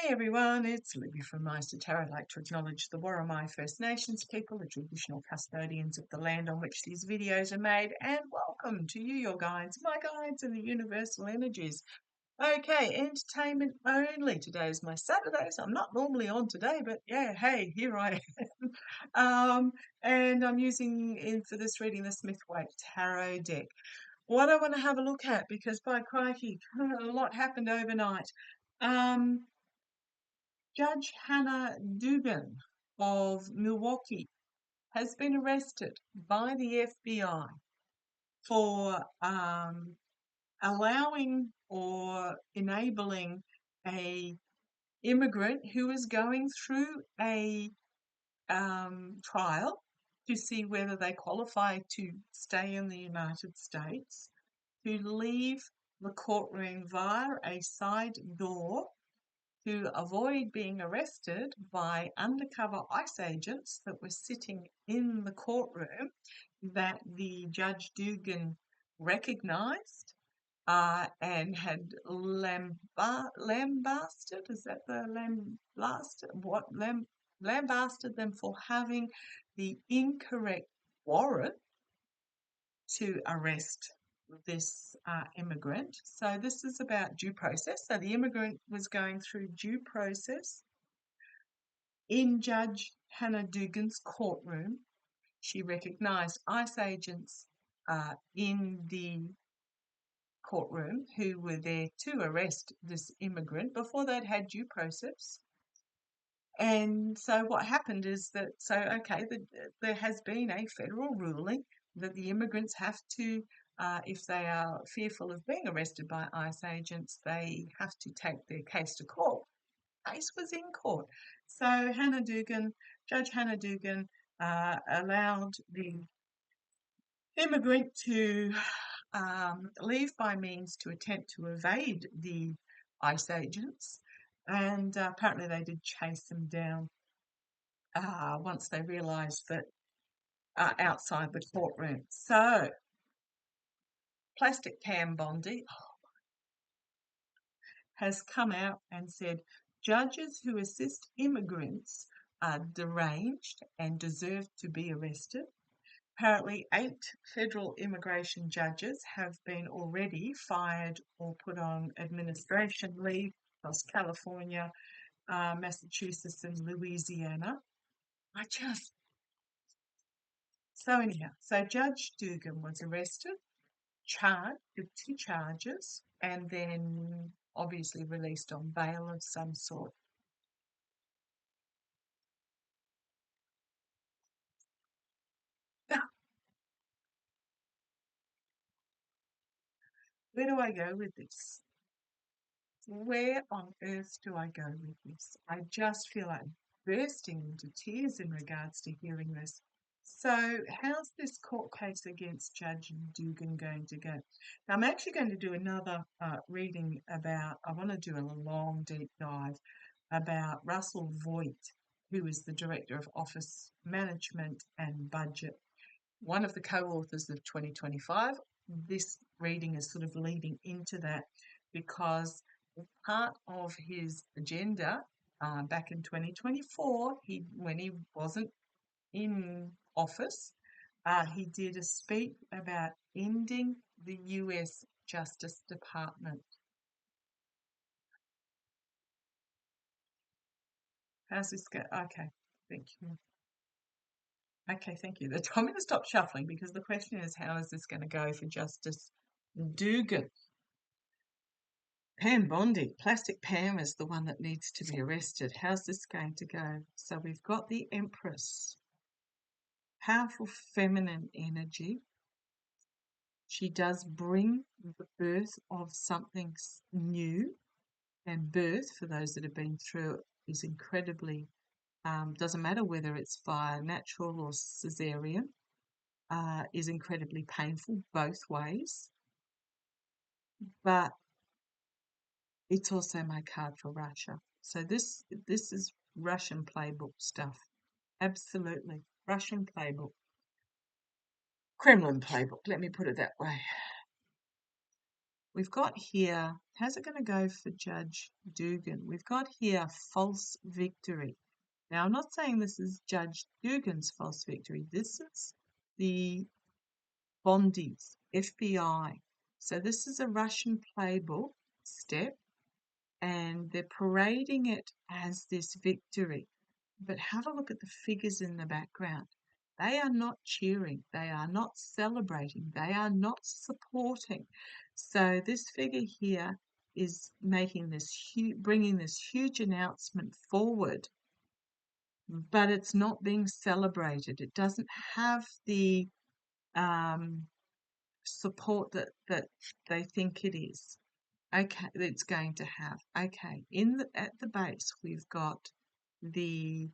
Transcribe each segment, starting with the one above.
Hey everyone, it's Libby from maighstirtarot. I'd like to acknowledge the Worimi First Nations people, the traditional custodians of the land on which these videos are made, and welcome to you, your guides, my guides, and the universal energies. Okay, entertainment only. Today is my Saturday, so I'm not normally on today, but yeah, hey, here I am. And I'm using for this reading the Smith-Waite Tarot deck. What I want to have a look at, because by crikey, a lot happened overnight. Judge Hannah Dugan of Milwaukee has been arrested by the FBI for allowing or enabling a immigrant who is going through a trial to see whether they qualify to stay in the United States, to leave the courtroom via a side door to avoid being arrested by undercover ICE agents that were sitting in the courtroom that the Judge Dugan recognised and had lambasted, is that the lambasted them for having the incorrect warrant to arrest this immigrant. So this is about due process. So the immigrant was going through due process in Judge Hannah Dugan's courtroom. She recognised ICE agents in the courtroom who were there to arrest this immigrant before they'd had due process. And so what happened is that, there has been a federal ruling that the immigrants have to, if they are fearful of being arrested by ICE agents, they have to take their case to court. Case was in court. So Judge Hannah Dugan allowed the immigrant to leave by means to attempt to evade the ICE agents. And apparently they did chase them down once they realised that outside the courtroom. So, Plastic Pam Bondi has come out and said judges who assist immigrants are deranged and deserve to be arrested. Apparently, 8 federal immigration judges have been already fired or put on administration leave across California, Massachusetts, and Louisiana. So anyhow, so Judge Dugan was arrested, charged with 2 charges, and then obviously released on bail of some sort. Now, where do I go with this? Where on earth do I go with this? I just feel like bursting into tears in regards to hearing this. So, how's this court case against Judge Dugan going to go? Now, I'm actually going to do another reading about, I want to do a long, deep dive about Russell Voigt, who is the Director of Office Management and Budget, one of the co-authors of 2025. This reading is sort of leading into that because part of his agenda back in 2024, when he wasn't in office, he did a speech about ending the US Justice Department. How's this go? Okay, thank you. Okay, thank you. They told me to stop shuffling because the question is, how is this going to go for Justice Dugan? Pam Bondi, Plastic Pam is the one that needs to be arrested. How's this going to go? So we've got the Empress, powerful feminine energy. She does bring the birth of something new, and birth, for those that have been through it, is incredibly, doesn't matter whether it's via natural or caesarean, is incredibly painful both ways. But it's also my card for Russia. So this is Russian playbook stuff. Absolutely. Russian playbook. Kremlin playbook, let me put it that way. we've got here, how's it going to go for Judge Dugan? We've got here false victory. Now, I'm not saying this is Judge Dugan's false victory. This is the Bondi's, FBI. So this is a Russian playbook step, and they're parading it as this victory. But have a look at the figures in the background. They are not cheering. They are not celebrating. They are not supporting. So this figure here is making this bringing this huge announcement forward, but it's not being celebrated. It doesn't have the support that they think it is. Okay, it's going to have. Okay, at the base we've got the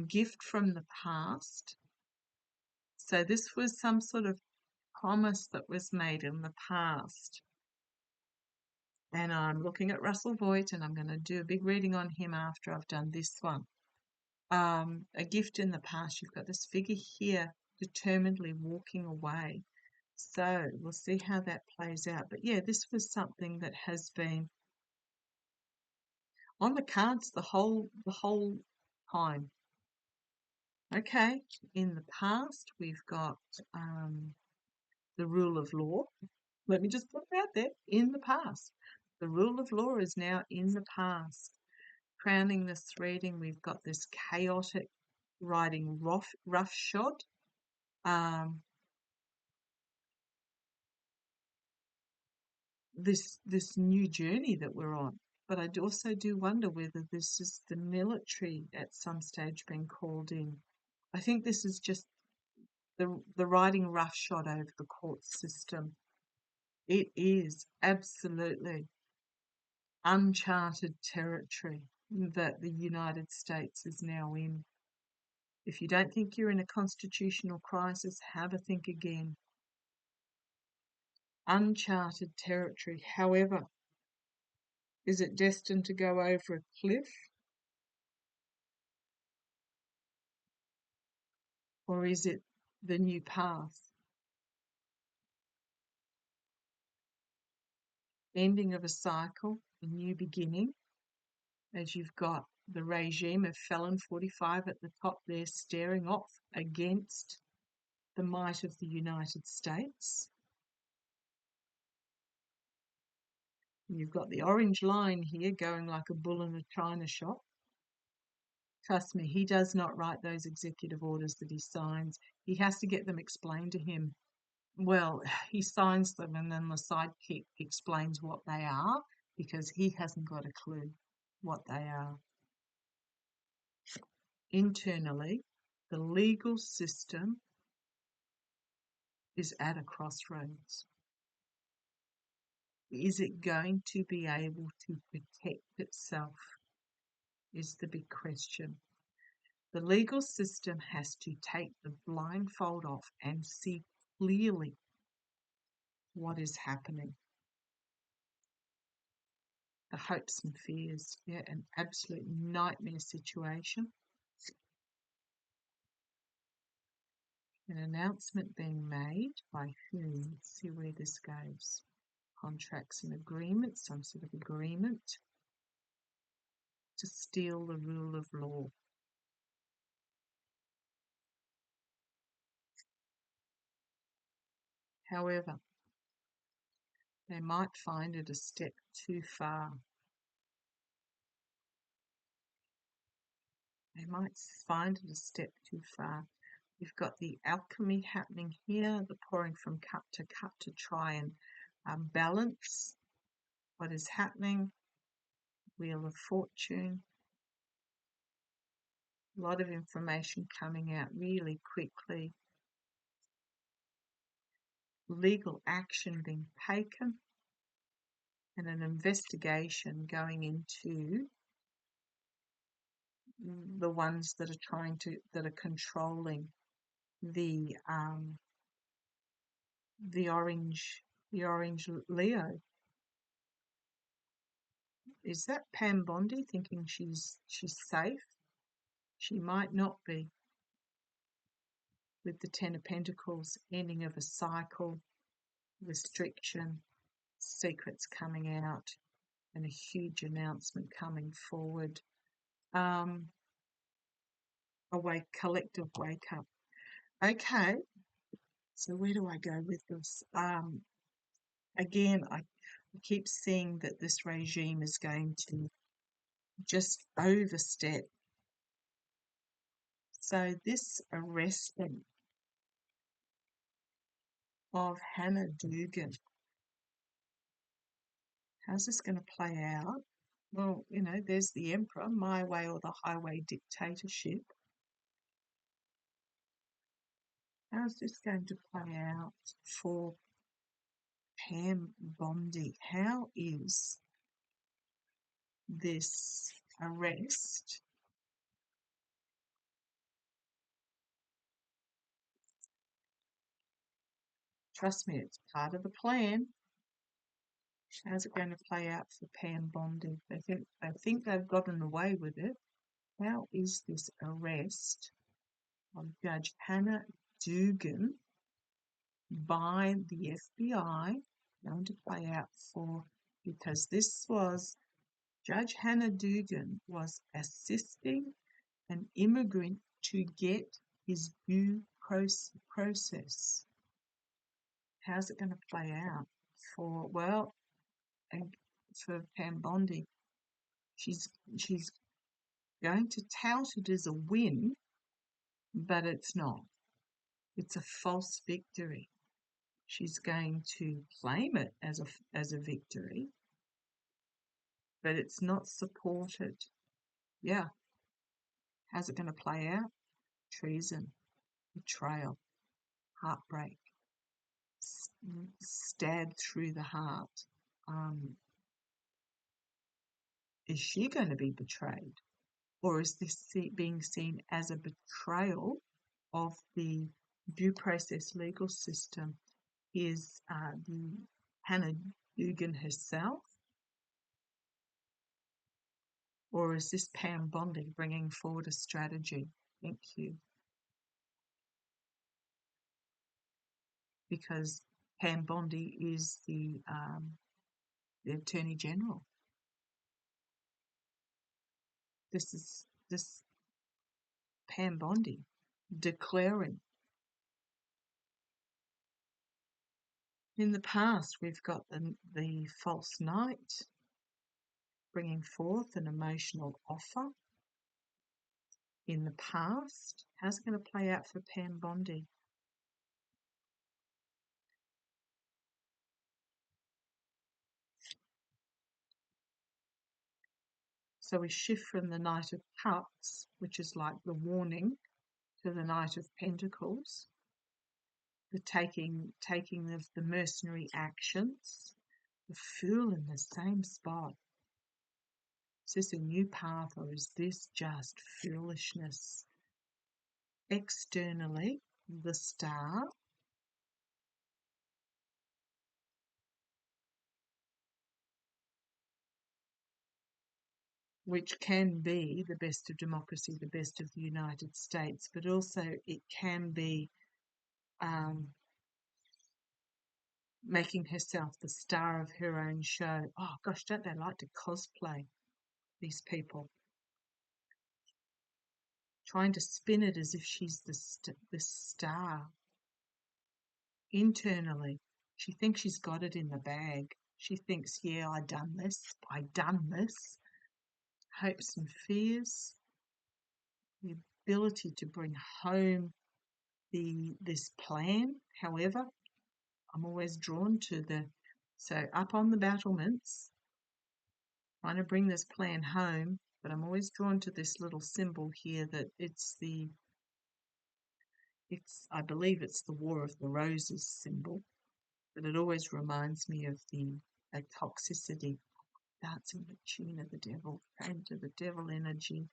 gift from the past. So this was some sort of promise that was made in the past. And I'm looking at Russell Voigt, and I'm going to do a big reading on him after I've done this one. A gift in the past. You've got this figure here determinedly walking away. So we'll see how that plays out. But yeah, this was something that has been on the cards the whole time. Okay, in the past we've got the rule of law. Let me just put it out there. In the past, the rule of law is now in the past. Crowning this reading, we've got this chaotic riding roughshod. This new journey that we're on. But I also do wonder whether this is the military at some stage being called in. I think this is just the riding roughshod over the court system. It is absolutely uncharted territory that the United States is now in. If you don't think you're in a constitutional crisis, have a think again. Uncharted territory. However, is it destined to go over a cliff? Or is it the new path? Ending of a cycle, a new beginning, as you've got the regime of Felon 45 at the top there staring off against the might of the United States. You've got the orange line here going like a bull in a china shop. Trust me, he does not write those executive orders that he signs. He has to get them explained to him. Well, he signs them and then the sidekick explains what they are because he hasn't got a clue what they are. Internally, the legal system is at a crossroads. Is it going to be able to protect itself? Is the big question. The legal system has to take the blindfold off and see clearly what is happening. The hopes and fears, yeah, an absolute nightmare situation. An announcement being made by whom? Let's see where this goes. Contracts and agreements, some sort of agreement to steal the rule of law. However, they might find it a step too far. They might find it a step too far. You've got the alchemy happening here, the pouring from cup to try and balance what is happening. Wheel of Fortune. A lot of information coming out really quickly. Legal action being taken and an investigation going into the ones that are controlling the orange Leo. Is that Pam Bondi thinking she's safe? She might not be. With the Ten of Pentacles, ending of a cycle, restriction, secrets coming out and a huge announcement coming forward. Collective wake up. Okay, so where do I go with this? Again, I keep seeing that this regime is going to just overstep. So this arresting of Hannah Dugan, how's this going to play out? Well, there's the emperor, my way or the highway dictatorship. How's this going to play out for Pam Bondi? How is this arrest trust me, it's part of the plan. How's it going to play out for Pam Bondi? They think they've gotten away with it. How is this arrest of Judge Hannah Dugan by the FBI going to play out for? Because Judge Hannah Dugan was assisting an immigrant to get his due process. How's it going to play out for Pam Bondi? She's going to tout it as a win, but it's not. It's a false victory. She's going to claim it as a victory, but it's not supported. Yeah. How's it going to play out? Treason, betrayal, heartbreak, stabbed through the heart. Is she going to be betrayed? Or is this being seen as a betrayal of the due process legal system? Is the Hannah Dugan herself? Or is this Pam Bondi bringing forward a strategy? Thank you. Because Pam Bondi is the Attorney General. This Pam Bondi declaring. In the past, we've got the false knight bringing forth an emotional offer. In the past, how's it going to play out for Pam Bondi? So we shift from the Knight of Cups, which is like the warning, to the Knight of Pentacles, the taking of the mercenary actions, the Fool in the same spot. Is this a new path or is this just foolishness? Externally, the Star, which can be the best of democracy, the best of the United States, but also it can be making herself the star of her own show. Oh gosh, don't they like to cosplay, these people? Trying to spin it as if she's the star. Internally, she thinks she's got it in the bag. She thinks, yeah, I done this. Hopes and fears, the ability to bring home this plan. However, I'm always drawn to so up on the battlements, trying to bring this plan home, but I'm always drawn to this little symbol here that I believe it's the War of the Roses symbol, but it always reminds me of the toxicity, dancing the tune of the devil, praying to the devil energy.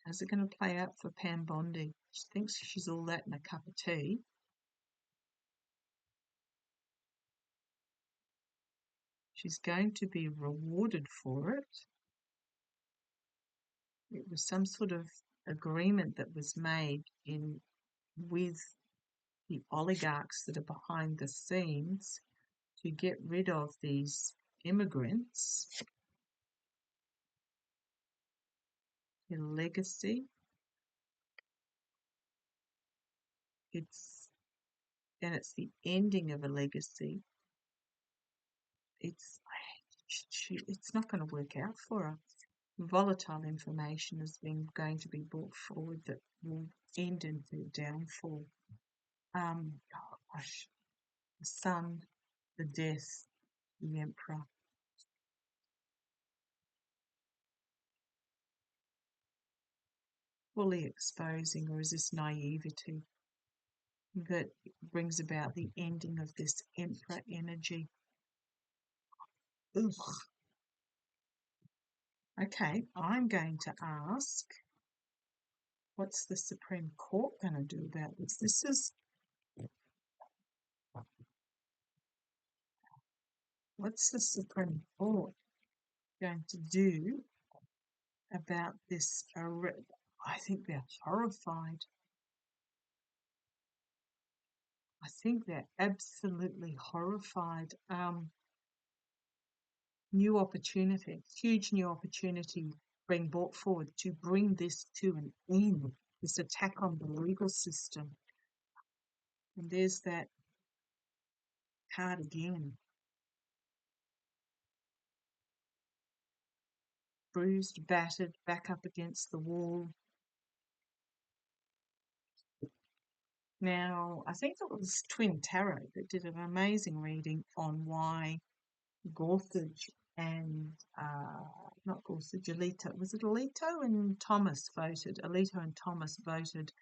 How's it going to play out for Pam Bondi? She thinks she's all that in a cup of tea. She's going to be rewarded for it. It was some sort of agreement that was made in with the oligarchs that are behind the scenes to get rid of these immigrants, their legacy. It's the ending of a legacy. It's not going to work out for us. Volatile information is going to be brought forward that will end in their downfall. Gosh, the sun, the death, the emperor. Fully exposing, or is this naivety that brings about the ending of this emperor energy? Ugh. Okay, I'm going to ask, what's the Supreme Court going to do about this? What's the Supreme Court going to do about this? I think they're horrified. I think they're absolutely horrified. New opportunity, huge new opportunity being brought forward to bring this to an end, this attack on the legal system. And there's that card again. Bruised, battered, back up against the wall. Now, I think it was Twin Tarot that did an amazing reading on why Gorsuch and, not Gorsuch, Alito, was it Alito and Thomas voted? Alito and Thomas voted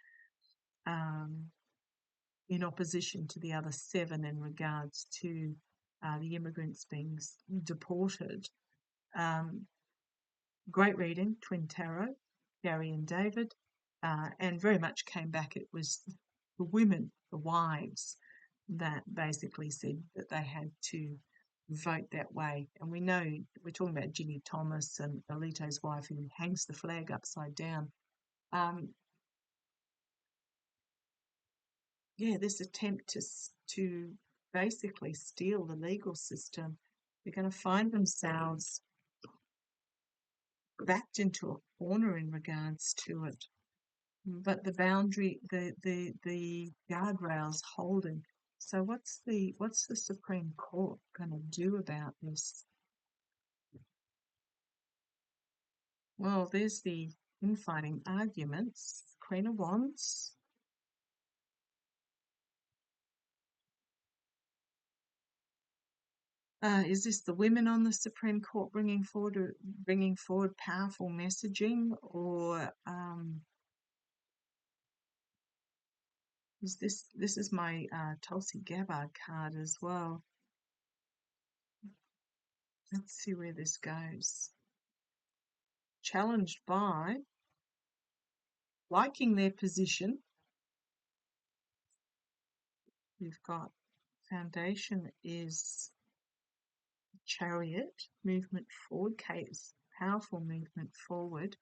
in opposition to the other 7 in regards to the immigrants being deported. Great reading, Twin Tarot, Gary and David, and very much came back. It was the women, the wives, that basically said that they had to vote that way. And we know we're talking about Ginny Thomas and Alito's wife, who hangs the flag upside down. This attempt to basically steal the legal system, they're going to find themselves backed into a corner in regards to it. But the boundary, the guardrails holding. So what's the Supreme Court going to do about this? Well, there's the infighting arguments. Queen of Wands. Is this the women on the Supreme Court bringing forward powerful messaging, or is this is my Tulsi Gabbard card as well? Let's see where this goes. Challenged by liking their position. You've got foundation is Chariot, movement forward, case, powerful movement forward.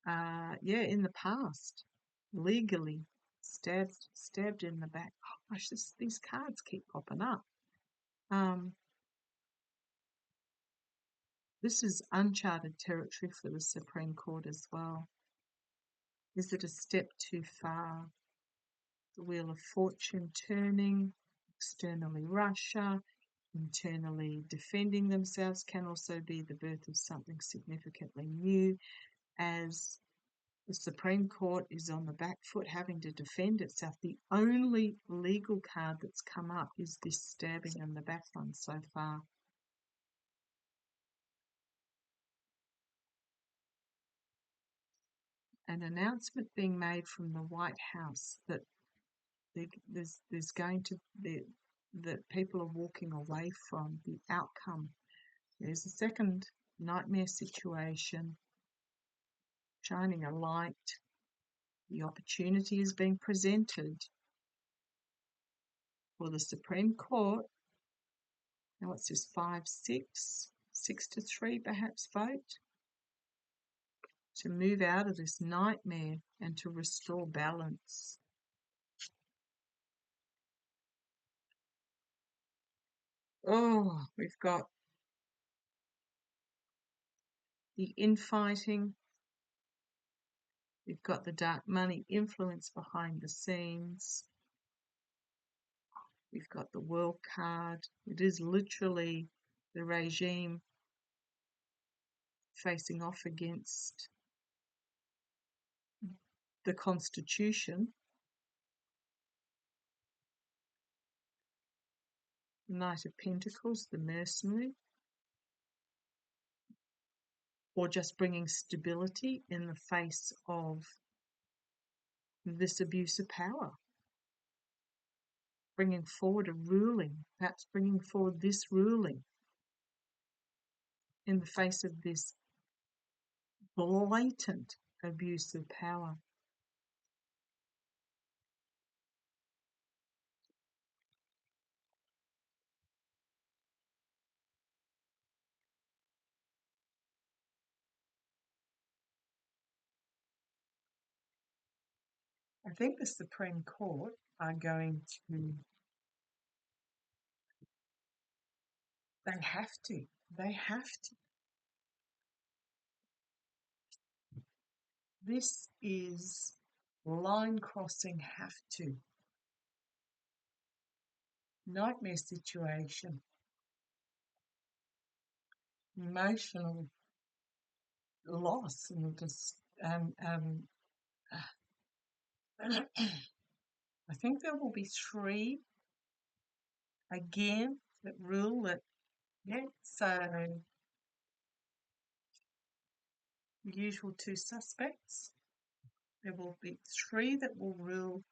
In the past, legally stabbed in the back. Oh gosh, these cards keep popping up. This is uncharted territory for the Supreme Court as well. Is it a step too far? The Wheel of Fortune turning, externally Russia, internally defending themselves, can also be the birth of something significantly new, as the Supreme Court is on the back foot having to defend itself. The only legal card that's come up is this stabbing in the back one so far. An announcement being made from the White House that there's going to be, that people are walking away from the outcome. There's a second nightmare situation, shining a light. The opportunity is being presented for the Supreme Court. Now what's this, 5-6, 6-3 perhaps vote, to move out of this nightmare and to restore balance. Oh, we've got the infighting. We've got the dark money influence behind the scenes. We've got the World card. It is literally the regime facing off against the Constitution. Knight of Pentacles, the mercenary, or just bringing stability in the face of this abuse of power. Bringing forward a ruling, perhaps bringing forward this ruling in the face of this blatant abuse of power. I think the Supreme Court are going to, they have to, they have to. This is line crossing, have to. Nightmare situation, emotional loss, and just, I think there will be three again that rule that, yeah, so the usual two suspects. There will be three that will rule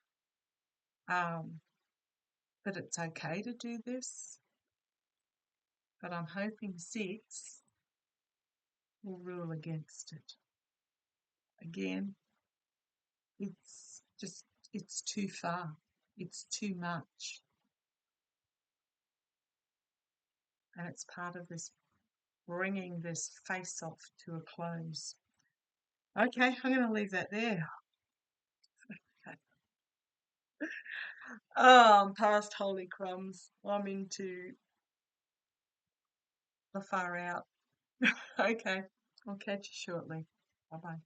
that it's okay to do this, but I'm hoping six will rule against it. Again, it's just, it's too far. It's too much. And it's part of this bringing this face-off to a close. Okay, I'm going to leave that there. Oh, I'm past holy crumbs. I'm into the far out. Okay, I'll catch you shortly. Bye-bye.